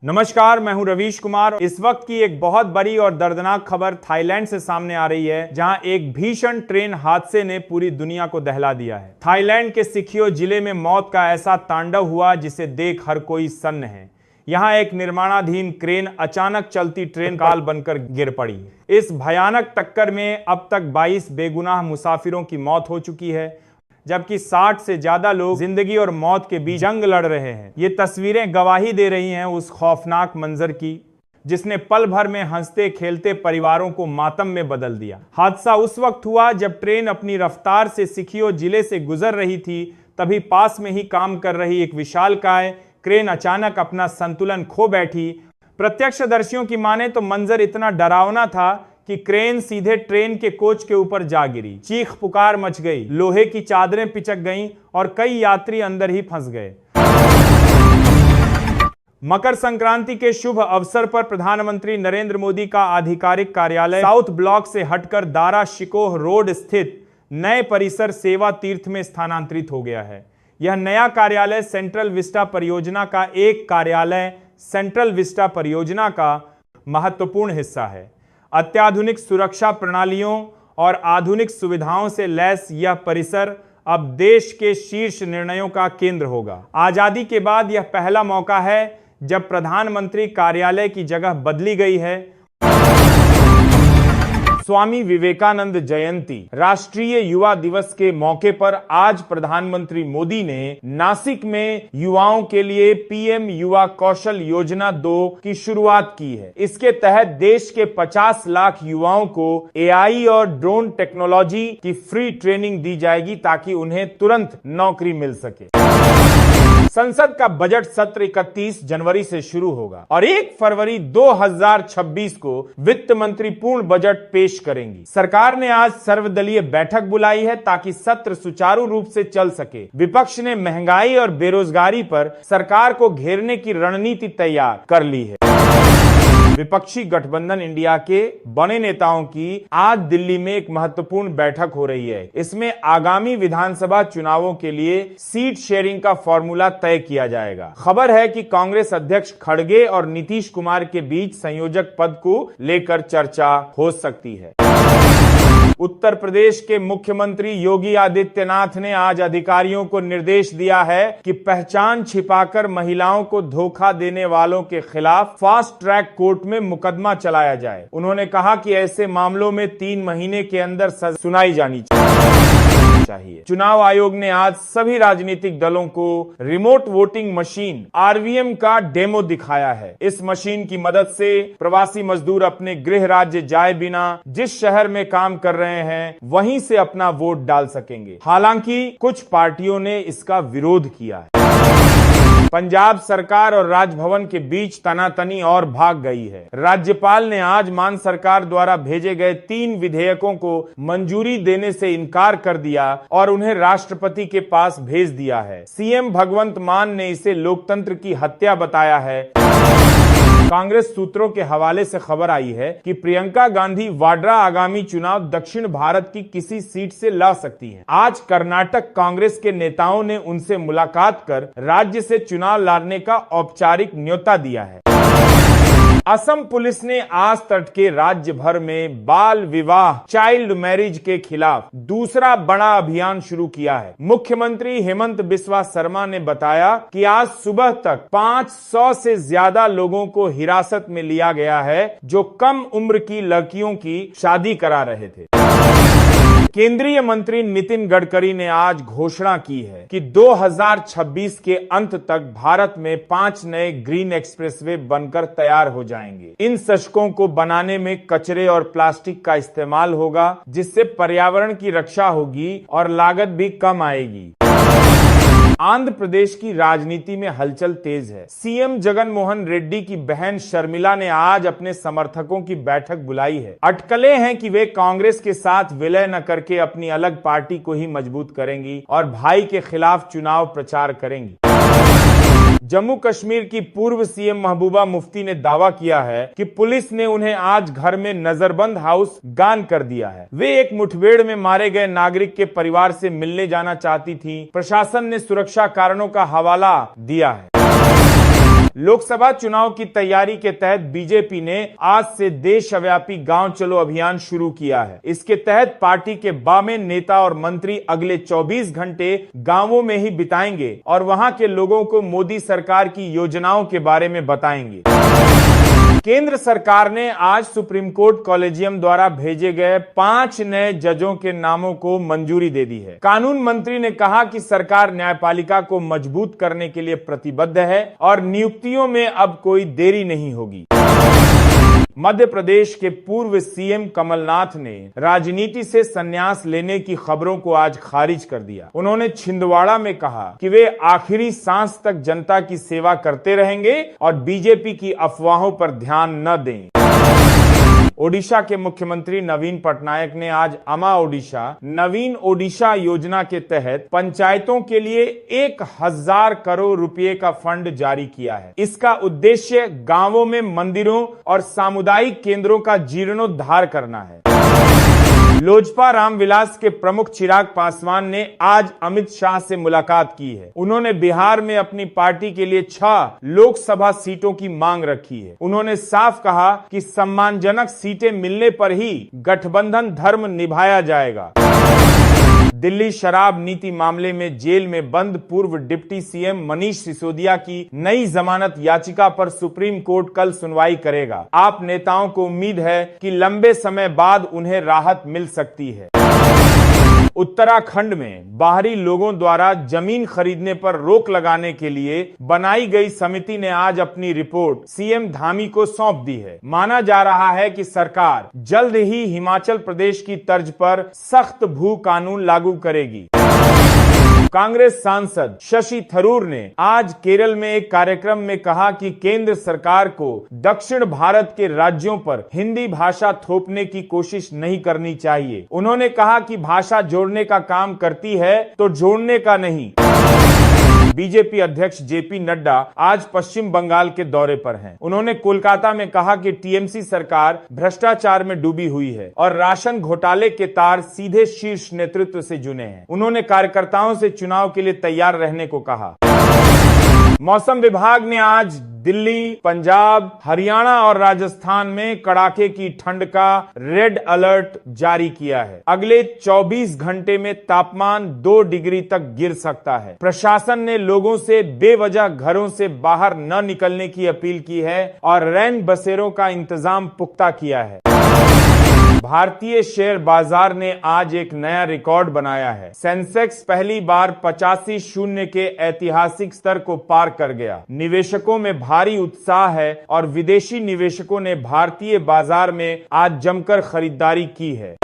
नमस्कार, मैं हूं रवीश कुमार। इस वक्त की एक बहुत बड़ी और दर्दनाक खबर थाईलैंड से सामने आ रही है, जहां एक भीषण ट्रेन हादसे ने पूरी दुनिया को दहला दिया है। थाईलैंड के सिक्कियो जिले में मौत का ऐसा तांडव हुआ जिसे देख हर कोई सन्न है। यहां एक निर्माणाधीन क्रेन अचानक चलती ट्रेन काल बनकर गिर पड़ी। इस भयानक टक्कर में अब तक 22 बेगुनाह मुसाफिरों की मौत हो चुकी है, जबकि 60 से ज्यादा लोग जिंदगी और मौत के बीच जंग लड़ रहे हैं। ये तस्वीरें गवाही दे रही हैं उस खौफनाक मंजर की जिसने पल भर में हंसते खेलते परिवारों को मातम में बदल दिया। हादसा उस वक्त हुआ जब ट्रेन अपनी रफ्तार से सिक्कियो जिले से गुजर रही थी। तभी पास में ही काम कर रही एक विशालकाय क्रेन अचानक अपना संतुलन खो बैठी। प्रत्यक्षदर्शियों की माने तो मंजर इतना डरावना था कि क्रेन सीधे ट्रेन के कोच के ऊपर जा गिरी। चीख पुकार मच गई, लोहे की चादरें पिचक गईं और कई यात्री अंदर ही फंस गए। मकर संक्रांति के शुभ अवसर पर प्रधानमंत्री नरेंद्र मोदी का आधिकारिक कार्यालय साउथ ब्लॉक से हटकर दारा शिकोह रोड स्थित नए परिसर सेवा तीर्थ में स्थानांतरित हो गया है। यह नया कार्यालय सेंट्रल विस्टा परियोजना का महत्वपूर्ण हिस्सा है। अत्याधुनिक सुरक्षा प्रणालियों और आधुनिक सुविधाओं से लैस यह परिसर अब देश के शीर्ष निर्णयों का केंद्र होगा। आजादी के बाद यह पहला मौका है जब प्रधानमंत्री कार्यालय की जगह बदली गई है। स्वामी विवेकानंद जयंती राष्ट्रीय युवा दिवस के मौके पर आज प्रधानमंत्री मोदी ने नासिक में युवाओं के लिए पीएम युवा कौशल योजना 2 की शुरुआत की है। इसके तहत देश के 50 लाख युवाओं को एआई और ड्रोन टेक्नोलॉजी की फ्री ट्रेनिंग दी जाएगी ताकि उन्हें तुरंत नौकरी मिल सके। संसद का बजट सत्र 31 जनवरी से शुरू होगा और 1 फरवरी 2026 को वित्त मंत्री पूर्ण बजट पेश करेंगी। सरकार ने आज सर्वदलीय बैठक बुलाई है ताकि सत्र सुचारू रूप से चल सके। विपक्ष ने महंगाई और बेरोजगारी पर सरकार को घेरने की रणनीति तैयार कर ली है। विपक्षी गठबंधन इंडिया के बड़े नेताओं की आज दिल्ली में एक महत्वपूर्ण बैठक हो रही है। इसमें आगामी विधानसभा चुनावों के लिए सीट शेयरिंग का फॉर्मूला तय किया जाएगा। खबर है कि कांग्रेस अध्यक्ष खड़गे और नीतीश कुमार के बीच संयोजक पद को लेकर चर्चा हो सकती है। उत्तर प्रदेश के मुख्यमंत्री योगी आदित्यनाथ ने आज अधिकारियों को निर्देश दिया है कि पहचान छिपाकर महिलाओं को धोखा देने वालों के खिलाफ फास्ट ट्रैक कोर्ट में मुकदमा चलाया जाए। उन्होंने कहा कि ऐसे मामलों में 3 महीने के अंदर सजा सुनाई जानी चाहिए। चुनाव आयोग ने आज सभी राजनीतिक दलों को रिमोट वोटिंग मशीन आरवीएम का डेमो दिखाया है। इस मशीन की मदद से प्रवासी मजदूर अपने गृह राज्य जाए बिना जिस शहर में काम कर रहे हैं वहीं से अपना वोट डाल सकेंगे। हालांकि कुछ पार्टियों ने इसका विरोध किया है। पंजाब सरकार और राजभवन के बीच तनातनी और भाग गई है। राज्यपाल ने आज मान सरकार द्वारा भेजे गए 3 विधेयकों को मंजूरी देने से इनकार कर दिया और उन्हें राष्ट्रपति के पास भेज दिया है। सीएम भगवंत मान ने इसे लोकतंत्र की हत्या बताया है। कांग्रेस सूत्रों के हवाले से खबर आई है कि प्रियंका गांधी वाड्रा आगामी चुनाव दक्षिण भारत की किसी सीट से लड़ सकती हैं। आज कर्नाटक कांग्रेस के नेताओं ने उनसे मुलाकात कर राज्य से चुनाव लड़ने का औपचारिक न्योता दिया है। असम पुलिस ने आज तट के राज्य भर में बाल विवाह चाइल्ड मैरिज के खिलाफ दूसरा बड़ा अभियान शुरू किया है। मुख्यमंत्री हेमंत बिस्वा शर्मा ने बताया कि आज सुबह तक 500 से ज्यादा लोगों को हिरासत में लिया गया है जो कम उम्र की लड़कियों की शादी करा रहे थे। केंद्रीय मंत्री नितिन गडकरी ने आज घोषणा की है कि 2026 के अंत तक भारत में 5 नए ग्रीन एक्सप्रेसवे बनकर तैयार हो जाएंगे। इन सड़कों को बनाने में कचरे और प्लास्टिक का इस्तेमाल होगा, जिससे पर्यावरण की रक्षा होगी और लागत भी कम आएगी। आंध्र प्रदेश की राजनीति में हलचल तेज है। सीएम जगन मोहन रेड्डी की बहन शर्मिला ने आज अपने समर्थकों की बैठक बुलाई है। अटकलें हैं कि वे कांग्रेस के साथ विलय न करके अपनी अलग पार्टी को ही मजबूत करेंगी और भाई के खिलाफ चुनाव प्रचार करेंगी। जम्मू कश्मीर की पूर्व सीएम महबूबा मुफ्ती ने दावा किया है कि पुलिस ने उन्हें आज घर में नजरबंद हाउस गान कर दिया है। वे एक मुठभेड़ में मारे गए नागरिक के परिवार से मिलने जाना चाहती थी। प्रशासन ने सुरक्षा कारणों का हवाला दिया है। लोकसभा चुनाव की तैयारी के तहत बीजेपी ने आज से देशव्यापी गांव चलो अभियान शुरू किया है। इसके तहत पार्टी के 52 नेता और मंत्री अगले 24 घंटे गांवों में ही बिताएंगे और वहां के लोगों को मोदी सरकार की योजनाओं के बारे में बताएंगे। केंद्र सरकार ने आज सुप्रीम कोर्ट कॉलेजियम द्वारा भेजे गए 5 नए जजों के नामों को मंजूरी दे दी है। कानून मंत्री ने कहा कि सरकार न्यायपालिका को मजबूत करने के लिए प्रतिबद्ध है और नियुक्तियों में अब कोई देरी नहीं होगी। मध्य प्रदेश के पूर्व सीएम कमलनाथ ने राजनीति से संन्यास लेने की खबरों को आज खारिज कर दिया। उन्होंने छिंदवाड़ा में कहा कि वे आखिरी सांस तक जनता की सेवा करते रहेंगे और बीजेपी की अफवाहों पर ध्यान न दें। ओडिशा के मुख्यमंत्री नवीन पटनायक ने आज अमा ओडिशा नवीन ओडिशा योजना के तहत पंचायतों के लिए 1000 करोड़ रुपए का फंड जारी किया है। इसका उद्देश्य गांवों में मंदिरों और सामुदायिक केंद्रों का जीर्णोद्धार करना है। लोजपा रामविलास के प्रमुख चिराग पासवान ने आज अमित शाह से मुलाकात की है। उन्होंने बिहार में अपनी पार्टी के लिए 6 लोकसभा सीटों की मांग रखी है। उन्होंने साफ कहा कि सम्मानजनक सीटें मिलने पर ही गठबंधन धर्म निभाया जाएगा। दिल्ली शराब नीति मामले में जेल में बंद पूर्व डिप्टी सीएम मनीष सिसोदिया की नई जमानत याचिका पर सुप्रीम कोर्ट कल सुनवाई करेगा। आप नेताओं को उम्मीद है कि लंबे समय बाद उन्हें राहत मिल सकती है। उत्तराखंड में बाहरी लोगों द्वारा जमीन खरीदने पर रोक लगाने के लिए बनाई गई समिति ने आज अपनी रिपोर्ट सीएम धामी को सौंप दी है। माना जा रहा है कि सरकार जल्द ही हिमाचल प्रदेश की तर्ज पर सख्त भू कानून लागू करेगी। कांग्रेस सांसद शशि थरूर ने आज केरल में एक कार्यक्रम में कहा कि केंद्र सरकार को दक्षिण भारत के राज्यों पर हिंदी भाषा थोपने की कोशिश नहीं करनी चाहिए। उन्होंने कहा कि भाषा जोड़ने का काम करती है तो जोड़ने का नहीं। बीजेपी अध्यक्ष जेपी नड्डा आज पश्चिम बंगाल के दौरे पर हैं। उन्होंने कोलकाता में कहा कि टीएमसी सरकार भ्रष्टाचार में डूबी हुई है और राशन घोटाले के तार सीधे शीर्ष नेतृत्व से जुड़े हैं। उन्होंने कार्यकर्ताओं से चुनाव के लिए तैयार रहने को कहा। मौसम विभाग ने आज दिल्ली, पंजाब, हरियाणा और राजस्थान में कड़ाके की ठंड का रेड अलर्ट जारी किया है। अगले 24 घंटे में तापमान 2 डिग्री तक गिर सकता है। प्रशासन ने लोगों से बेवजह घरों से बाहर न निकलने की अपील की है और रैन बसेरों का इंतजाम पुख्ता किया है। भारतीय शेयर बाजार ने आज एक नया रिकॉर्ड बनाया है। सेंसेक्स पहली बार 85 के ऐतिहासिक स्तर को पार कर गया। निवेशकों में भारी उत्साह है और विदेशी निवेशकों ने भारतीय बाजार में आज जमकर खरीदारी की है।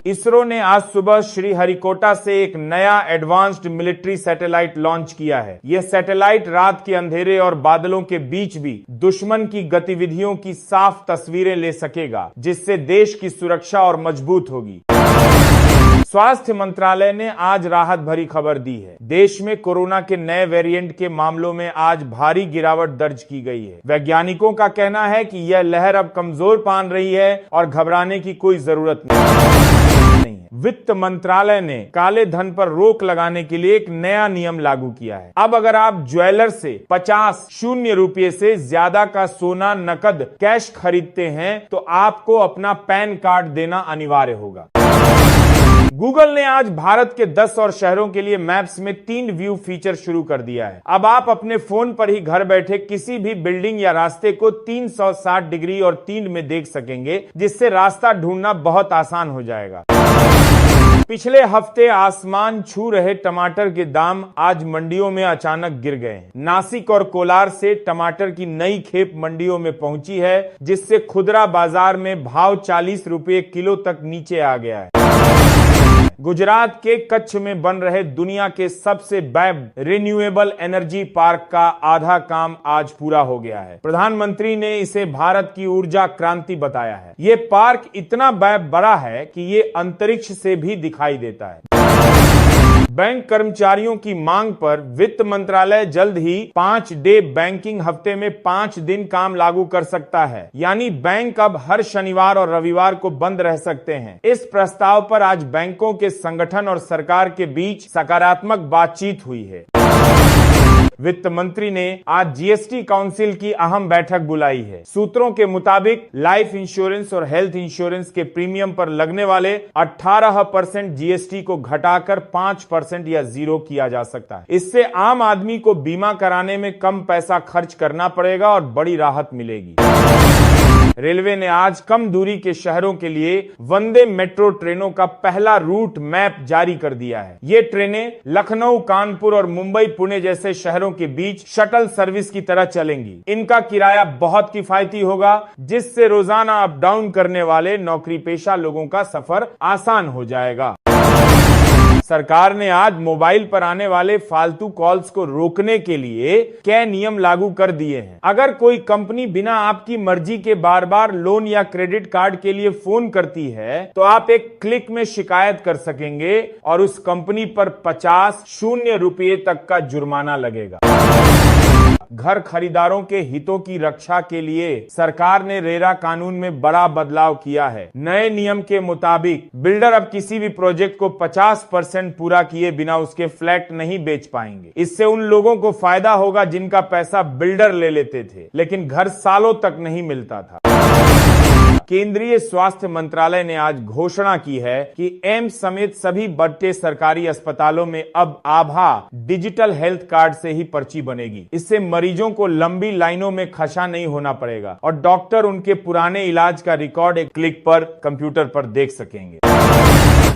इसरो ने आज सुबह श्रीहरिकोटा से एक नया एडवांस्ड मिलिट्री सैटेलाइट लॉन्च किया है। यह सैटेलाइट रात के अंधेरे और बादलों के बीच भी दुश्मन की गतिविधियों की साफ तस्वीरें ले सकेगा, जिससे देश की सुरक्षा और मजबूत होगी। स्वास्थ्य मंत्रालय ने आज राहत भरी खबर दी है। देश में कोरोना के नए वेरिएंट के मामलों में आज भारी गिरावट दर्ज की गई है। वैज्ञानिकों का कहना है कि यह लहर अब कमजोर पान रही है और घबराने की कोई जरूरत नहीं। वित्त मंत्रालय ने काले धन पर रोक लगाने के लिए एक नया नियम लागू किया है। अब अगर आप ज्वेलर से 50 रुपये से ज्यादा का सोना नकद कैश खरीदते हैं तो आपको अपना पैन कार्ड देना अनिवार्य होगा। गूगल ने आज भारत के 10 और शहरों के लिए मैप्स में 3 व्यू फीचर शुरू कर दिया है। अब आप अपने फोन पर ही घर बैठे किसी भी बिल्डिंग या रास्ते को 360 डिग्री और 3 में देख सकेंगे, जिससे रास्ता ढूंढना बहुत आसान हो जाएगा। पिछले हफ्ते आसमान छू रहे टमाटर के दाम आज मंडियों में अचानक गिर गए हैं। नासिक और कोलार से टमाटर की नई खेप मंडियों में पहुंची है, जिससे खुदरा बाजार में भाव 40 रुपये किलो तक नीचे आ गया है। गुजरात के कच्छ में बन रहे दुनिया के सबसे बड़े रिन्यूएबल एनर्जी पार्क का आधा काम आज पूरा हो गया है। प्रधानमंत्री ने इसे भारत की ऊर्जा क्रांति बताया है। ये पार्क इतना बड़ा है कि ये अंतरिक्ष से भी दिखाई देता है। बैंक कर्मचारियों की मांग पर वित्त मंत्रालय जल्द ही 5 डे बैंकिंग हफ्ते में 5 दिन काम लागू कर सकता है। यानी बैंक अब हर शनिवार और रविवार को बंद रह सकते हैं। इस प्रस्ताव पर आज बैंकों के संगठन और सरकार के बीच सकारात्मक बातचीत हुई है। वित्त मंत्री ने आज जीएसटी काउंसिल की अहम बैठक बुलाई है। सूत्रों के मुताबिक लाइफ इंश्योरेंस और हेल्थ इंश्योरेंस के प्रीमियम पर लगने वाले 18% जीएसटी को घटाकर 5% या 0 किया जा सकता है। इससे आम आदमी को बीमा कराने में कम पैसा खर्च करना पड़ेगा और बड़ी राहत मिलेगी। रेलवे ने आज कम दूरी के शहरों के लिए वंदे मेट्रो ट्रेनों का पहला रूट मैप जारी कर दिया है। ये ट्रेनें लखनऊ, कानपुर और मुंबई, पुणे जैसे शहरों के बीच शटल सर्विस की तरह चलेंगी। इनका किराया बहुत किफायती होगा, जिससे रोजाना अप डाउन करने वाले नौकरी पेशा लोगों का सफर आसान हो जाएगा। सरकार ने आज मोबाइल पर आने वाले फालतू कॉल्स को रोकने के लिए कई नियम लागू कर दिए हैं। अगर कोई कंपनी बिना आपकी मर्जी के बार बार लोन या क्रेडिट कार्ड के लिए फोन करती है तो आप एक क्लिक में शिकायत कर सकेंगे और उस कंपनी पर 50 रुपये तक का जुर्माना लगेगा। घर खरीदारों के हितों की रक्षा के लिए सरकार ने रेरा कानून में बड़ा बदलाव किया है। नए नियम के मुताबिक बिल्डर अब किसी भी प्रोजेक्ट को 50% पूरा किए बिना उसके फ्लैट नहीं बेच पाएंगे। इससे उन लोगों को फायदा होगा जिनका पैसा बिल्डर ले लेते थे, लेकिन घर सालों तक नहीं मिलता था। केंद्रीय स्वास्थ्य मंत्रालय ने आज घोषणा की है कि एम्स समेत सभी बड़े सरकारी अस्पतालों में अब आभा डिजिटल हेल्थ कार्ड से ही पर्ची बनेगी। इससे मरीजों को लंबी लाइनों में खड़ा नहीं होना पड़ेगा और डॉक्टर उनके पुराने इलाज का रिकॉर्ड एक क्लिक पर कंप्यूटर पर देख सकेंगे।